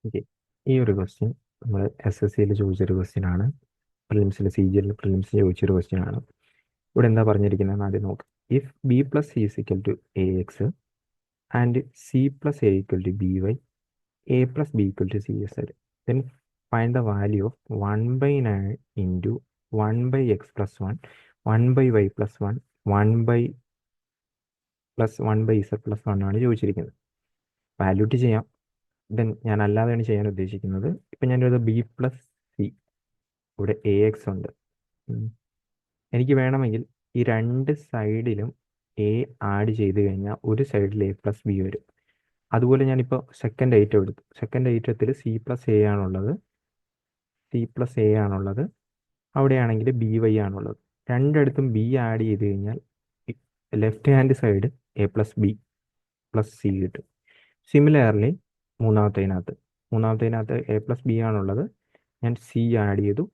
Okay, ഈ ഒരു question നമ്മൾ SSCയിൽ ചോദിച്ചൊരു ക്വസ്റ്റ്യൻ ആണ്. പ്രിലിംസിൽ CGL പ്രിലിംസിൽ ചോദിച്ചൊരു ക്വസ്റ്റ്യൻ ആണ്. ഇവിടെ എന്താ പറഞ്ഞിരിക്കുന്നത് ആദ്യം നോക്കാം. If B plus C is equal to AX and C plus A equal to BY, A plus B equal to CSL, then find the value of 1/9 into 1/x plus 1, 1/y plus 1, 1/z plus 1 ആണ് ചോദിച്ചിരിക്കുന്നത്. വാല്യൂട്ട് ചെയ്യാം. Then ഞാൻ അല്ലാതെയാണ് ചെയ്യാൻ ഉദ്ദേശിക്കുന്നത്. ഇപ്പം ഞാനൊരു B plus C, ഇവിടെ AX ഉണ്ട്. എനിക്ക് വേണമെങ്കിൽ ഈ രണ്ട് സൈഡിലും A ആഡ് ചെയ്ത് കഴിഞ്ഞാൽ ഒരു സൈഡിൽ A പ്ലസ് ബി വരും. അതുപോലെ ഞാനിപ്പോൾ സെക്കൻഡ് ഐറ്റം എടുത്തു. സെക്കൻഡ് ഐറ്റത്തിൽ C പ്ലസ് എ ആണുള്ളത്. അവിടെയാണെങ്കിൽ BY ആണുള്ളത്. രണ്ടിടത്തും B ആഡ് ചെയ്ത് കഴിഞ്ഞാൽ left hand side A plus B plus C കിട്ടും. സിമിലർലി മൂന്നാമത്തേനകത്ത് A പ്ലസ് ബി ആണുള്ളത്. ഞാൻ C ആഡ് ചെയ്തു.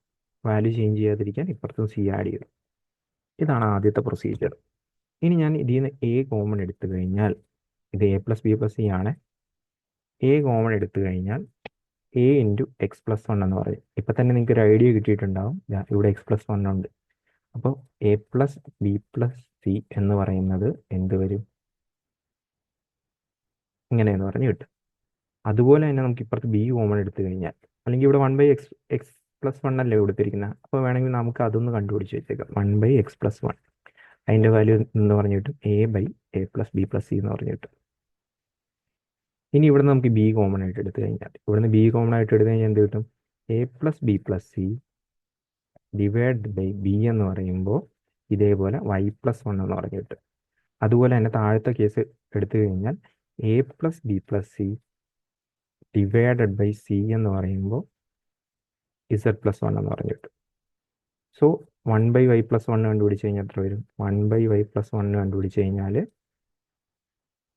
വാല്യൂ ചേഞ്ച് ചെയ്യാതിരിക്കാൻ ഇപ്പുറത്തും C ആഡ് ചെയ്തു. ഇതാണ് ആദ്യത്തെ പ്രൊസീജിയർ. ഇനി ഞാൻ ഇതിൽ നിന്ന് A കോമൺ എടുത്തു കഴിഞ്ഞാൽ, ഇത് A plus B plus C ആണ്. A കോമൺ എടുത്തു കഴിഞ്ഞാൽ A into X plus one എന്ന് പറയും. ഇപ്പം തന്നെ നിങ്ങൾക്ക് ഒരു ഐഡിയ കിട്ടിയിട്ടുണ്ടാവും. ഇവിടെ എക്സ് പ്ലസ് വൺ ഉണ്ട്. അപ്പോൾ A plus B plus C എന്ന് പറയുന്നത് എന്ത് വരും? ഇങ്ങനെയെന്ന് പറഞ്ഞ് കിട്ടും. അതുപോലെ തന്നെ നമുക്ക് ഇപ്പുറത്ത് B കോമൺ എടുത്തു കഴിഞ്ഞാൽ, അല്ലെങ്കിൽ ഇവിടെ 1/x പ്ലസ് വൺ അല്ലേ കൊടുത്തിരിക്കുന്നത്. അപ്പോൾ വേണമെങ്കിൽ നമുക്ക് അതൊന്ന് കണ്ടുപിടിച്ച് വെച്ചേക്കാം. 1/x പ്ലസ് വൺ, അതിൻ്റെ വാല്യൂ എന്ന് പറഞ്ഞു കിട്ടും A plus B plus C എന്ന് പറഞ്ഞു കിട്ടും. ഇനി ഇവിടെ നമുക്ക് B കോമൺ ആയിട്ട് എടുത്തു കഴിഞ്ഞാൽ, ഇവിടുന്ന് B കോമൺ ആയിട്ട് എടുത്തു കഴിഞ്ഞാൽ എന്ത് കിട്ടും? A plus B plus C divide by B എന്ന് പറയുമ്പോൾ ഇതേപോലെ y പ്ലസ് വൺ എന്ന് പറഞ്ഞു കിട്ടും. അതുപോലെ തന്നെ താഴത്തെ കേസ് എടുത്തു കഴിഞ്ഞാൽ A plus B plus C divided by C എന്ന് പറയുമ്പോൾ Z പ്ലസ് വൺ എന്ന് പറഞ്ഞു കിട്ടും. സോ 1/y പ്ലസ് വൺ കണ്ടുപിടിച്ച് കഴിഞ്ഞാൽ എത്ര വരും? 1/y പ്ലസ് വൺ കണ്ടുപിടിച്ച് കഴിഞ്ഞാൽ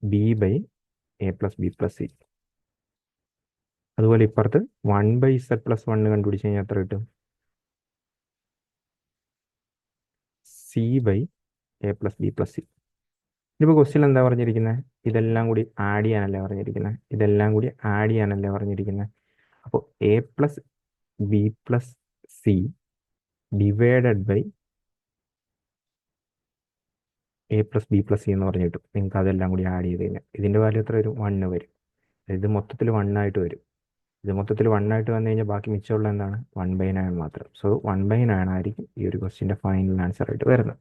B by A plus B plus C. അതുപോലെ ഇപ്പുറത്ത് 1/z പ്ലസ് വൺ കണ്ടുപിടിച്ച് കഴിഞ്ഞാൽ എത്ര കിട്ടും? C by A plus B plus C. ഇതിപ്പോൾ ക്വസ്റ്റ്യൻ എന്താ പറഞ്ഞിരിക്കുന്നത്? ഇതെല്ലാം കൂടി ആഡ് ചെയ്യാനല്ലേ പറഞ്ഞിരിക്കുന്നത്. അപ്പോൾ A plus B plus C divided by A plus B plus C എന്ന് പറഞ്ഞു കിട്ടും. നിങ്ങൾക്ക് അതെല്ലാം കൂടി ആഡ് ചെയ്ത് കഴിഞ്ഞാൽ ഇതിൻ്റെ വാല്യൂ എത്ര വരും? 1 വരും. ഇത് മൊത്തത്തിൽ 1 ആയിട്ട് വരും. ഇത് മൊത്തത്തിൽ 1 ആയിട്ട് വന്നു കഴിഞ്ഞാൽ ബാക്കി മിച്ചമുള്ള എന്താണ്? 1/9 മാത്രം. സോ 1/9 ആയിരിക്കും ഈ ഒരു ക്വസ്റ്റ്യൻ്റെ ഫൈനൽ ആൻസർ ആയിട്ട് വരുന്നത്.